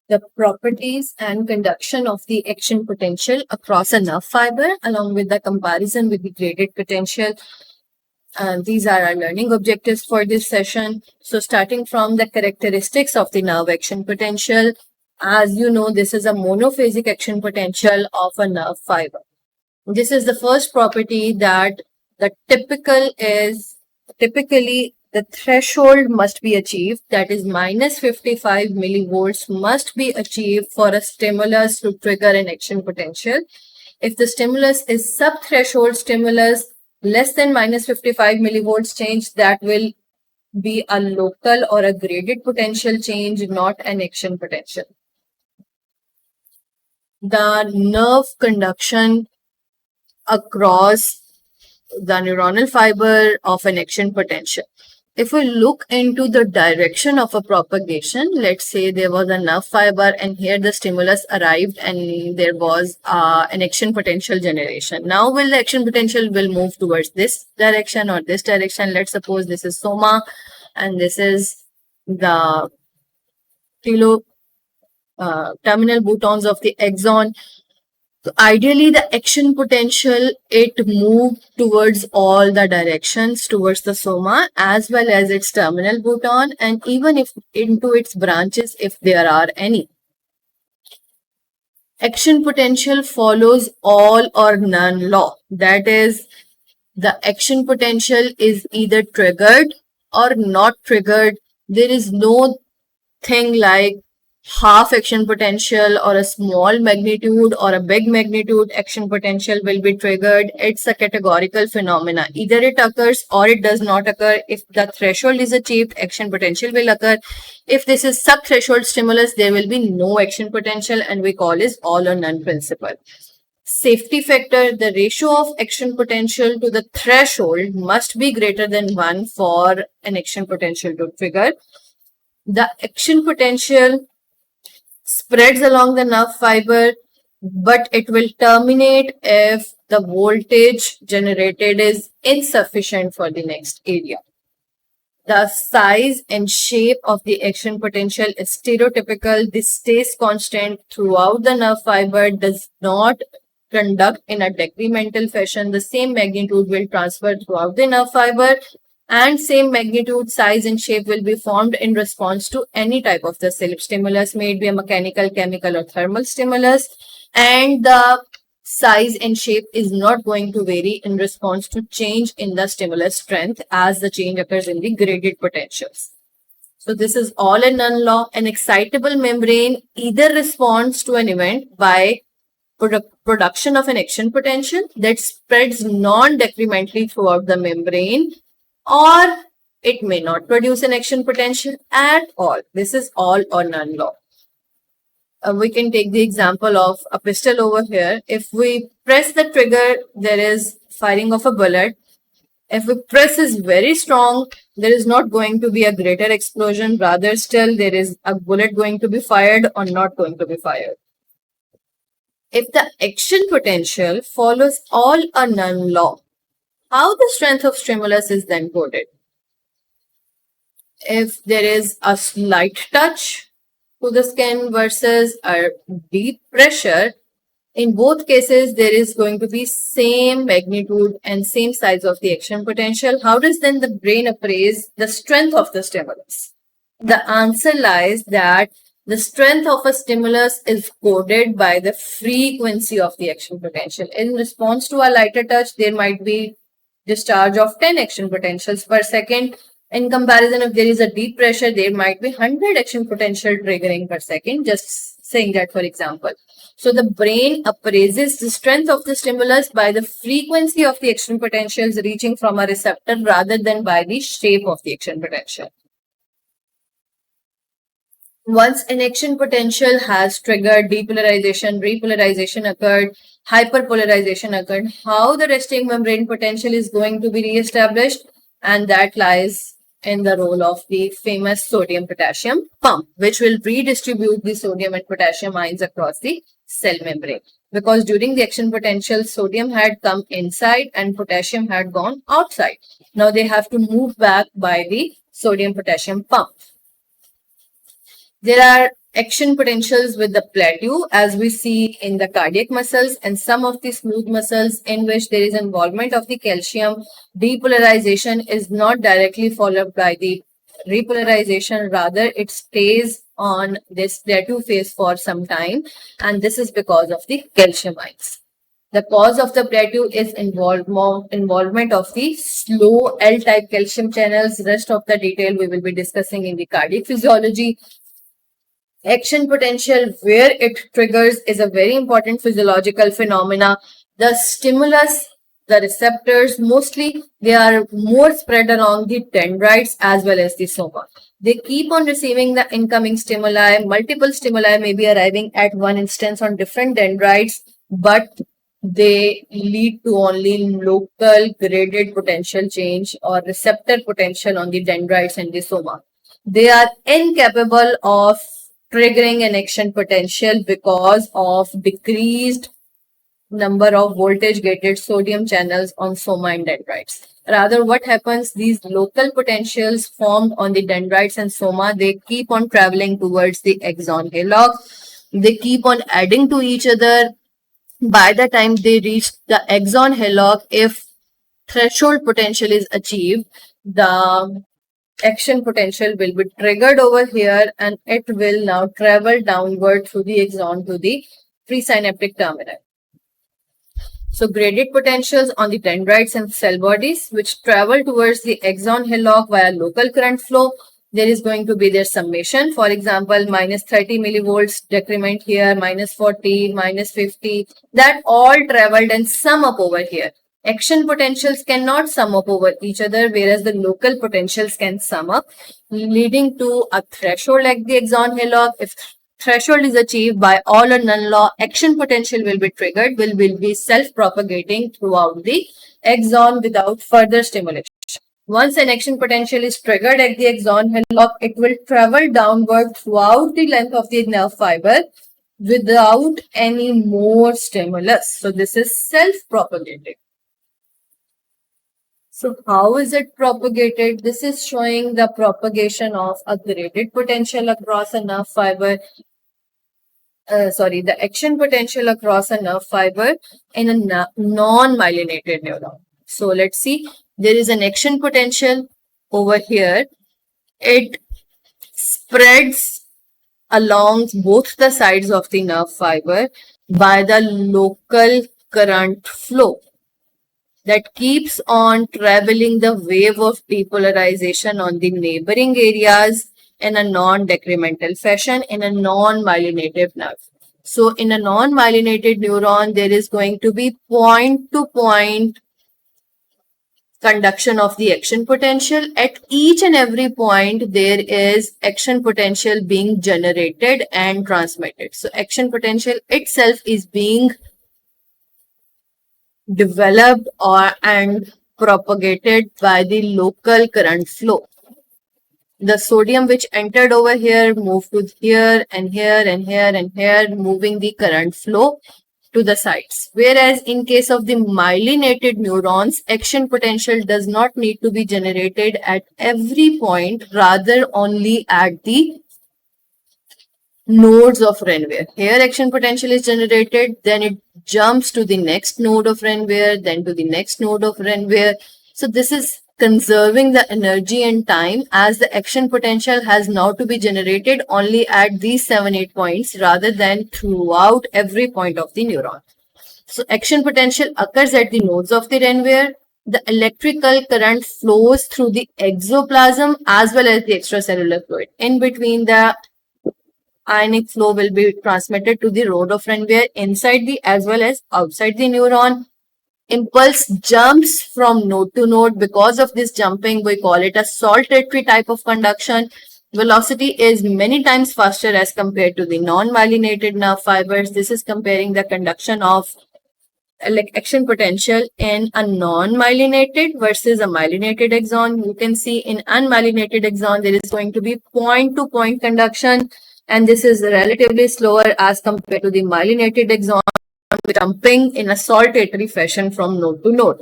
the properties and conduction of the action potential across a nerve fiber, along with the comparison with the graded potential. These are our learning objectives for this session. So starting from the characteristics of the nerve action potential, as you know, this is a monophasic action potential of a nerve fiber. This is the first property that the typically the threshold must be achieved, that is minus 55 millivolts must be achieved for a stimulus to trigger an action potential. If the stimulus is sub-threshold stimulus, less than minus 55 millivolts change, that will be a local or a graded potential change, not an action potential. The nerve conduction across the neuronal fiber of an action potential. If we look into the direction of a propagation, let's say there was a nerve fiber and here the stimulus arrived and there was an action potential generation. Now will the action potential will move towards this direction or this direction? Let's suppose this is soma and this is the terminal boutons of the axon. So ideally, the action potential, it moved towards all the directions, towards the soma as well as its terminal bouton, and even if into its branches, if there are any. Action potential follows all or none law. That is, the action potential is either triggered or not triggered. There is no thing like half action potential or a small magnitude or a big magnitude action potential will be triggered. It's a categorical phenomena. Either it occurs or it does not occur. If the threshold is achieved, action potential will occur. If this is sub-threshold stimulus, there will be no action potential, and we call it all or none principle. Safety factor, the ratio of action potential to the threshold must be greater than 1 for an action potential to trigger. The action potential spreads along the nerve fiber, but it will terminate if the voltage generated is insufficient for the next area. The size and shape of the action potential is stereotypical. This stays constant throughout the nerve fiber, does not conduct in a decremental fashion. The same magnitude will transfer throughout the nerve fiber, and same magnitude, size and shape will be formed in response to any type of the stimulus, may it be a mechanical, chemical or thermal stimulus, and the size and shape is not going to vary in response to change in the stimulus strength as the change occurs in the graded potentials. So this is all and none law. An excitable membrane either responds to an event by production of an action potential that spreads non-decrementally throughout the membrane, or it may not produce an action potential at all. This is all or none law. We can take the example of a pistol over here. If we press the trigger, there is firing of a bullet. If the press is very strong, there is not going to be a greater explosion. Rather still, there is a bullet going to be fired or not going to be fired. If the action potential follows all or none law, how the strength of stimulus is then coded? If there is a slight touch to the skin versus a deep pressure, in both cases, there is going to be same magnitude and same size of the action potential. How does then the brain appraise the strength of the stimulus? The answer lies that the strength of a stimulus is coded by the frequency of the action potential. In response to a lighter touch, there might be discharge of 10 action potentials per second. In comparison, if there is a deep pressure, there might be 100 action potential triggering per second, just saying that for example. So the brain appraises the strength of the stimulus by the frequency of the action potentials reaching from a receptor rather than by the shape of the action potential. Once an action potential has triggered, depolarization, repolarization occurred, hyperpolarization occurred, how the resting membrane potential is going to be re-established, and that lies in the role of the famous sodium-potassium pump, which will redistribute the sodium and potassium ions across the cell membrane. Because during the action potential, sodium had come inside and potassium had gone outside. Now they have to move back by the sodium-potassium pump. There are action potentials with the plateau, as we see in the cardiac muscles and some of the smooth muscles in which there is involvement of the calcium. Depolarization is not directly followed by the repolarization, rather it stays on this plateau phase for some time, and this is because of the calcium ions. The cause of the plateau is involvement of the slow L-type calcium channels. Rest of the detail we will be discussing in the cardiac physiology. Action potential, where it triggers, is a very important physiological phenomena. The stimulus, the receptors, mostly they are more spread along the dendrites as well as the soma. They keep on receiving the incoming stimuli. Multiple stimuli may be arriving at one instance on different dendrites, but they lead to only local graded potential change or receptor potential on the dendrites and the soma. They are incapable of triggering an action potential because of decreased number of voltage gated sodium channels on soma and dendrites. Rather, what happens, these local potentials formed on the dendrites and soma, they keep on traveling towards the axon hillock. They keep on adding to each other. By the time they reach the axon hillock, if threshold potential is achieved, the action potential will be triggered over here and it will now travel downward through the axon to the presynaptic terminal. So graded potentials on the dendrites and cell bodies which travel towards the axon hillock via local current flow, there is going to be their summation. For example, minus 30 millivolts decrement here, minus 40, minus 50, that all traveled and sum up over here. Action potentials cannot sum up over each other, whereas the local potentials can sum up, leading to a threshold like the axon hillock. If threshold is achieved by all or none law, action potential will be triggered, will be self-propagating throughout the axon without further stimulation. Once an action potential is triggered at the axon hillock, it will travel downward throughout the length of the nerve fiber without any more stimulus. So this is self-propagating. So how is it propagated? This is showing the propagation of a graded potential across a nerve fiber. The action potential across a nerve fiber in a non-myelinated neuron. So let's see, there is an action potential over here. It spreads along both the sides of the nerve fiber by the local current flow that keeps on traveling the wave of depolarization on the neighboring areas in a non-decremental fashion in a non-myelinated nerve. So in a non-myelinated neuron, there is going to be point-to-point conduction of the action potential. At each and every point, there is action potential being generated and transmitted. So action potential itself is being developed and propagated by the local current flow. The sodium which entered over here moved to here and here and here and here, moving the current flow to the sides. Whereas in case of the myelinated neurons, action potential does not need to be generated at every point, rather only at the nodes of Renwier. Here action potential is generated, then it jumps to the next node of Renwier, then to the next node of Renwier. So this is conserving the energy and time, as the action potential has now to be generated only at these 7-8 points rather than throughout every point of the neuron. So action potential occurs at the nodes of the Renwier. The electrical current flows through the exoplasm as well as the extracellular fluid. In between, the ionic flow will be transmitted to the road of Renwier inside the as well as outside the neuron. Impulse jumps from node to node. Because of this jumping, we call it a saltatory type of conduction. Velocity is many times faster as compared to the non-myelinated nerve fibers. This is comparing the conduction of action potential in a non-myelinated versus a myelinated axon. You can see in unmyelinated axon, there is going to be point-to-point conduction, and this is relatively slower as compared to the myelinated axon, jumping in a saltatory fashion from node to node.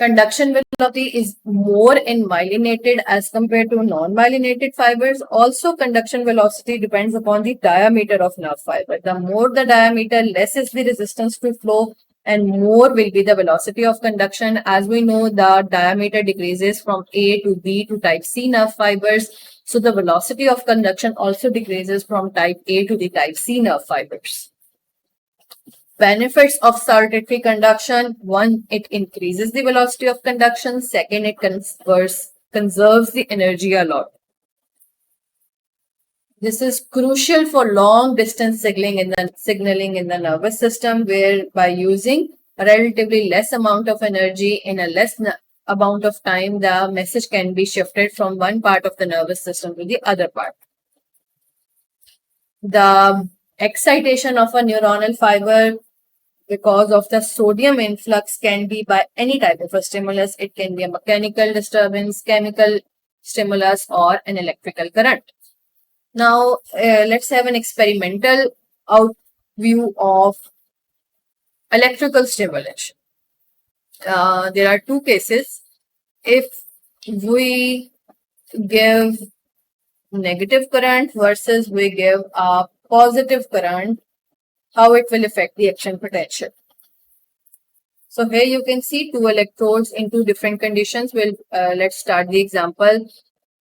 Conduction velocity is more in myelinated as compared to non-myelinated fibers. Also, conduction velocity depends upon the diameter of nerve fiber. The more the diameter, less is the resistance to flow and more will be the velocity of conduction. As we know, the diameter decreases from A to B to type C nerve fibers. So the velocity of conduction also decreases from type A to the type C nerve fibers. Benefits of saltatory conduction: one, it increases the velocity of conduction. Second, it conserves the energy a lot. This is crucial for long distance signaling in the nervous system, where by using a relatively less amount of energy in a less amount of time, the message can be shifted from one part of the nervous system to the other part. The excitation of a neuronal fiber because of the sodium influx can be by any type of a stimulus. It can be a mechanical disturbance, chemical stimulus, or an electrical current. Now, let's have an experimental view of electrical stimulation. There are two cases. If we give negative current versus we give a positive current, how it will affect the action potential. So here you can see two electrodes in two different conditions. Let's start the example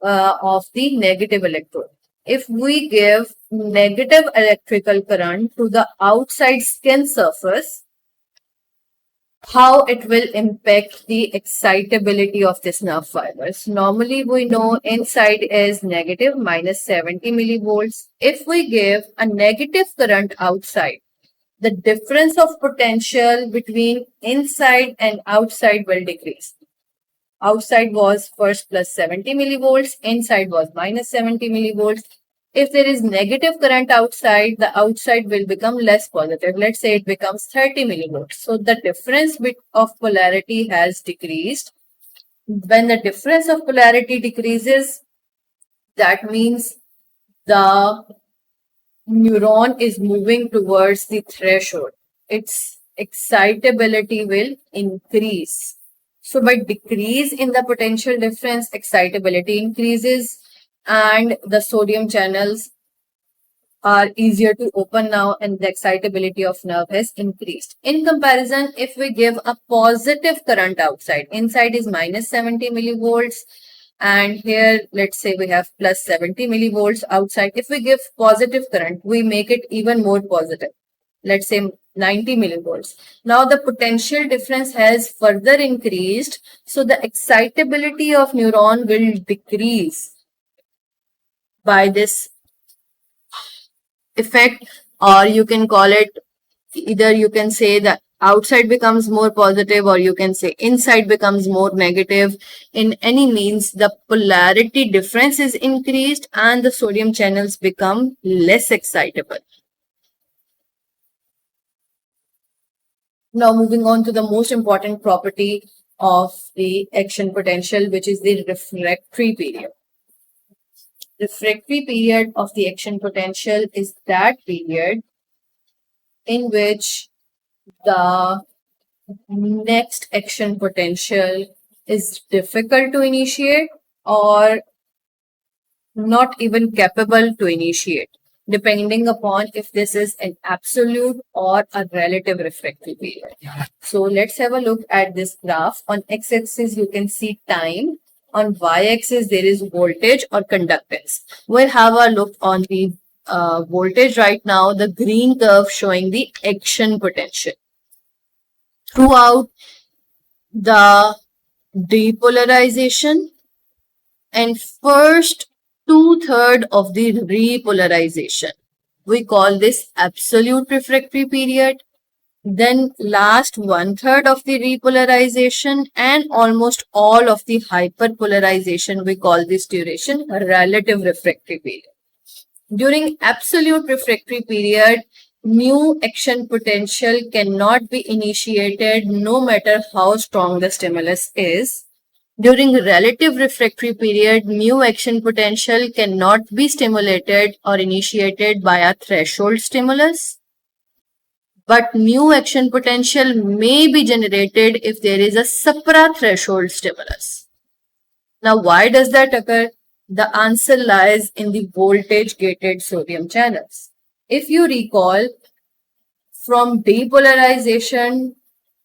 of the negative electrode. If we give negative electrical current to the outside skin surface, how it will impact the excitability of this nerve fibers. Normally we know inside is negative -70 millivolts. If we give a negative current outside, the difference of potential between inside and outside will decrease. Outside was first plus 70 millivolts, inside was -70 millivolts. If there is negative current outside, the outside will become less positive. Let's say it becomes 30 millivolts. So the difference of polarity has decreased. When the difference of polarity decreases, that means the neuron is moving towards the threshold. Its excitability will increase. So by decrease in the potential difference, excitability increases and the sodium channels are easier to open now and the excitability of nerve has increased. In comparison, if we give a positive current outside, inside is -70 millivolts and here let's say we have plus 70 millivolts outside. If we give positive current, we make it even more positive. Let's say 90 millivolts. Now the potential difference has further increased. So the excitability of neuron will decrease by this effect, or you can call it, either you can say that outside becomes more positive or you can say inside becomes more negative. In any means, the polarity difference is increased and the sodium channels become less excitable. Now moving on to the most important property of the action potential, which is the refractory period. Refractory period of the action potential is that period in which the next action potential is difficult to initiate or not even capable to initiate, depending upon if this is an absolute or a relative refractory period. So let's have a look at this graph. On x-axis, you can see time. On y-axis, there is voltage or conductance. We'll have a look on the voltage right now, the green curve showing the action potential. Throughout the depolarization and first 2/3 of the repolarization, we call this absolute refractory period. Then last 1/3 of the repolarization and almost all of the hyperpolarization, we call this duration relative refractory period. During absolute refractory period, new action potential cannot be initiated no matter how strong the stimulus is. During relative refractory period, mu action potential cannot be stimulated or initiated by a threshold stimulus. but new action potential may be generated if there is a suprathreshold stimulus. Now, why does that occur? The answer lies in the voltage-gated sodium channels. If you recall, from depolarization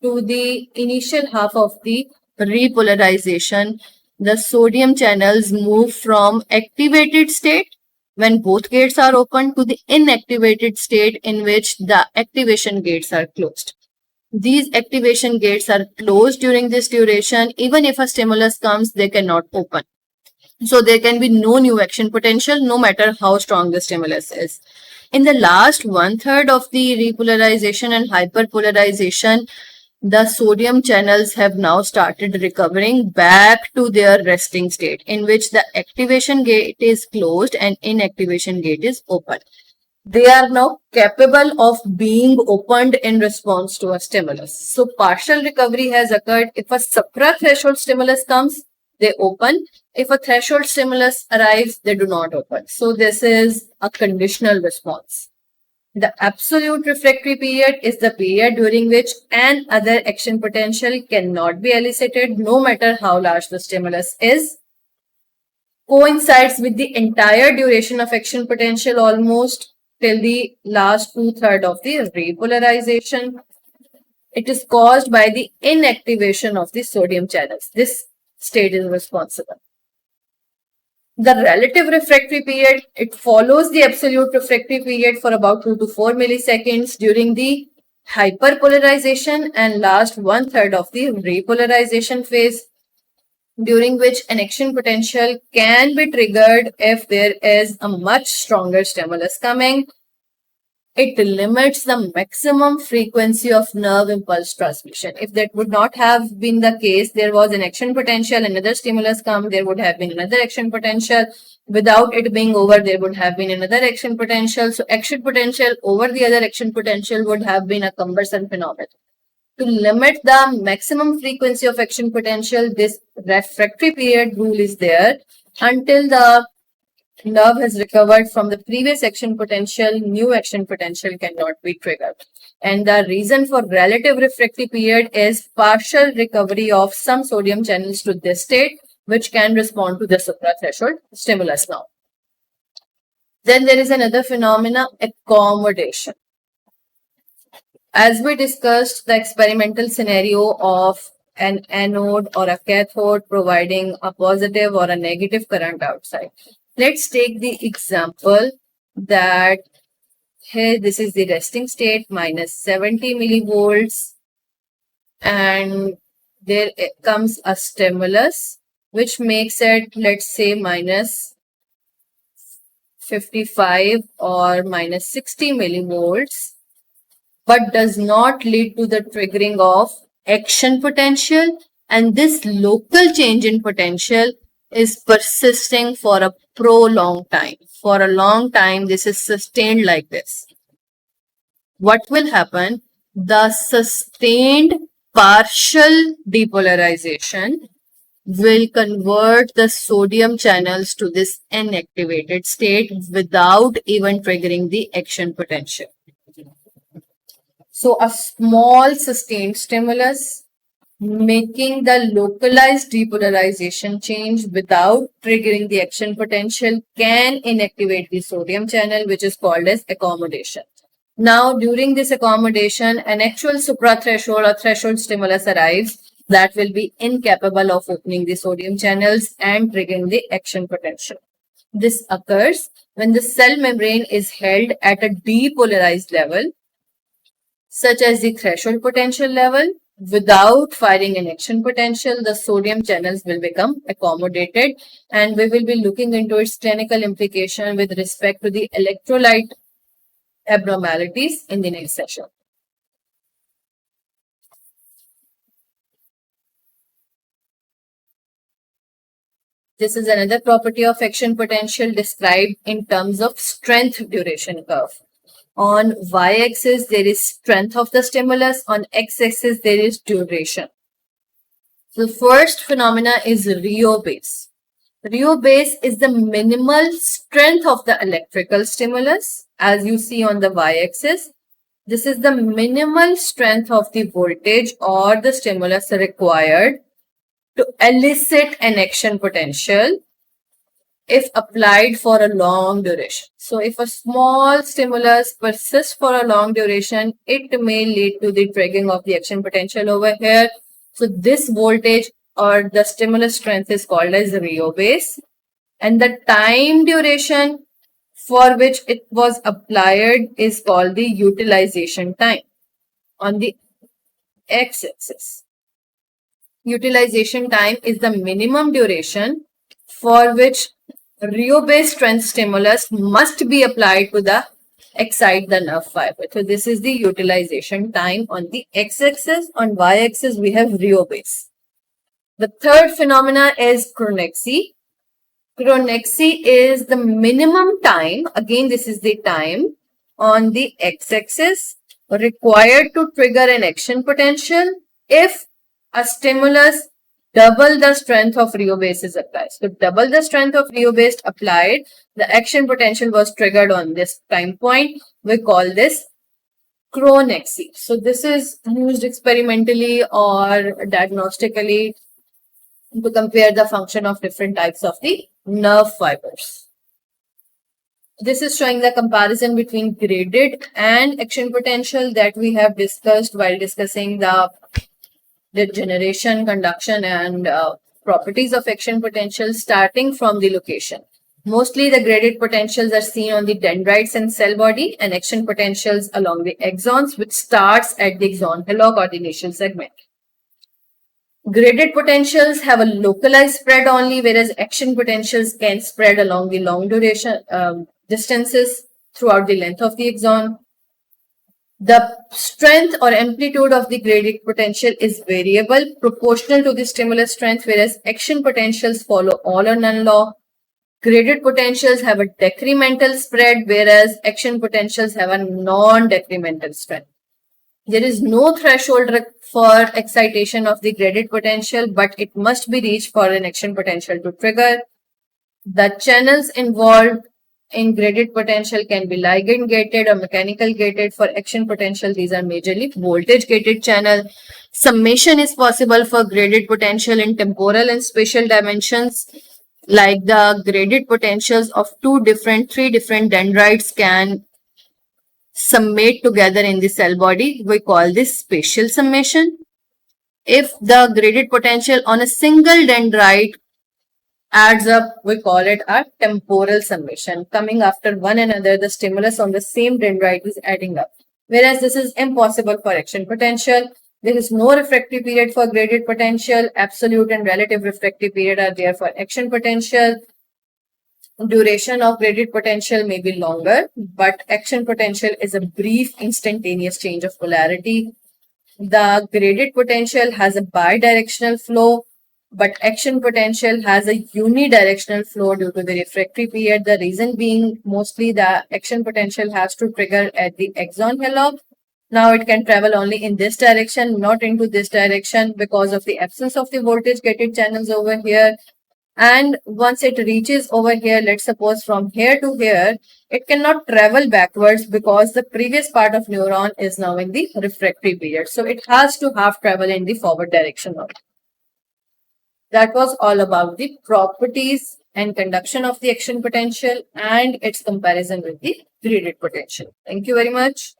to the initial half of the repolarization, the sodium channels move from activated state when both gates are open to the inactivated state in which the activation gates are closed. These activation gates are closed during this duration. Even if a stimulus comes, they cannot open. So there can be no new action potential no matter how strong the stimulus is. In the last 1/3 of the repolarization and hyperpolarization, the sodium channels have now started recovering back to their resting state in which the activation gate is closed and inactivation gate is open. They are now capable of being opened in response to a stimulus. So partial recovery has occurred. If a suprathreshold stimulus comes, they open. If a threshold stimulus arrives, they do not open. So this is a conditional response. The absolute refractory period is the period during which an other action potential cannot be elicited no matter how large the stimulus is. Coincides with the entire duration of action potential almost till the last 2/3 of the repolarization. It is caused by the inactivation of the sodium channels. This state is responsible. The relative refractory period, it follows the absolute refractory period for about 2 to 4 milliseconds during the hyperpolarization and last 1/3 of the repolarization phase, during which an action potential can be triggered if there is a much stronger stimulus coming. It limits the maximum frequency of nerve impulse transmission. If that would not have been the case, there was an action potential, another stimulus come, there would have been another action potential. Without it being over, there would have been another action potential. So action potential over the other action potential would have been a cumbersome phenomenon. To limit the maximum frequency of action potential, this refractory period rule is there until the nerve has recovered from the previous action potential, new action potential cannot be triggered. And the reason for relative refractory period is partial recovery of some sodium channels to this state, which can respond to the suprathreshold stimulus now. Then there is another phenomena, accommodation. As we discussed, the experimental scenario of an anode or a cathode providing a positive or a negative current outside. Let's take the example that here this is the resting state, minus 70 millivolts, and there comes a stimulus which makes it, let's say, minus 55 or minus 60 millivolts, but does not lead to the triggering of action potential, and this local change in potential is persisting for a prolonged time. For a long time, this is sustained like this. What will happen? The sustained partial depolarization will convert the sodium channels to this inactivated state without even triggering the action potential. So a small sustained stimulus making the localized depolarization change without triggering the action potential can inactivate the sodium channel, which is called as accommodation. Now, during this accommodation, an actual suprathreshold or threshold stimulus arrives that will be incapable of opening the sodium channels and triggering the action potential. This occurs when the cell membrane is held at a depolarized level, such as the threshold potential level. Without firing an action potential, the sodium channels will become accommodated, and we will be looking into its clinical implication with respect to the electrolyte abnormalities in the next session. This is another property of action potential described in terms of strength duration curve. On y-axis, there is strength of the stimulus. On x-axis, there is duration. The first phenomena is Rho base. Rho base is the minimal strength of the electrical stimulus, as you see on the y-axis. This is the minimal strength of the voltage or the stimulus required to elicit an action potential if applied for a long duration. So if a small stimulus persists for a long duration, it may lead to the triggering of the action potential over here. So this voltage or the stimulus strength is called as Rho base, and the time duration for which it was applied is called the utilization time on the x-axis. Utilization time is the minimum duration for which Rho-based strength stimulus must be applied to the excite the nerve fiber. So this is the utilization time on the x-axis. On y-axis we have Rho-base. The third phenomena is chronexy. Chronexy is the minimum time, again this is the time on the x-axis required to trigger an action potential if a stimulus double the strength of Rho base is applied. So double the strength of Rho base applied, the action potential was triggered on this time point. We call this chronexy. So this is used experimentally or diagnostically to compare the function of different types of the nerve fibers. This is showing the comparison between graded and action potential that we have discussed while discussing the generation, conduction, and properties of action potential starting from the location. Mostly the graded potentials are seen on the dendrites and cell body, and action potentials along the axons, which starts at the axon hillock or the initial segment. Graded potentials have a localized spread only, whereas action potentials can spread along the long duration distances throughout the length of the axon. The strength or amplitude of the graded potential is variable, proportional to the stimulus strength, whereas action potentials follow all or none law. Graded potentials have a decremental spread, whereas action potentials have a non-decremental spread. There is no threshold for excitation of the graded potential, but it must be reached for an action potential to trigger. The channels involved in graded potential can be ligand gated or mechanical gated. For action potential, these are majorly voltage gated channel. Summation is possible for graded potential in temporal and spatial dimensions, like the graded potentials of three different dendrites can summate together in the cell body. We call this spatial summation. If the graded potential on a single dendrite adds up, we call it a temporal summation. Coming after one another, the stimulus on the same dendrite is adding up. Whereas this is impossible for action potential. There is no refractory period for graded potential. Absolute and relative refractory period are there for action potential. Duration of graded potential may be longer, but action potential is a brief instantaneous change of polarity. The graded potential has a bidirectional flow, but action potential has a unidirectional flow due to the refractory period. The reason being mostly the action potential has to trigger at the axon hillock. Now it can travel only in this direction, not into this direction because of the absence of the voltage gated channels over here. And once it reaches over here, let's suppose from here to here, it cannot travel backwards because the previous part of neuron is now in the refractory period. So it has to half travel in the forward direction. That was all about the properties and conduction of the action potential and its comparison with the graded potential. Thank you very much.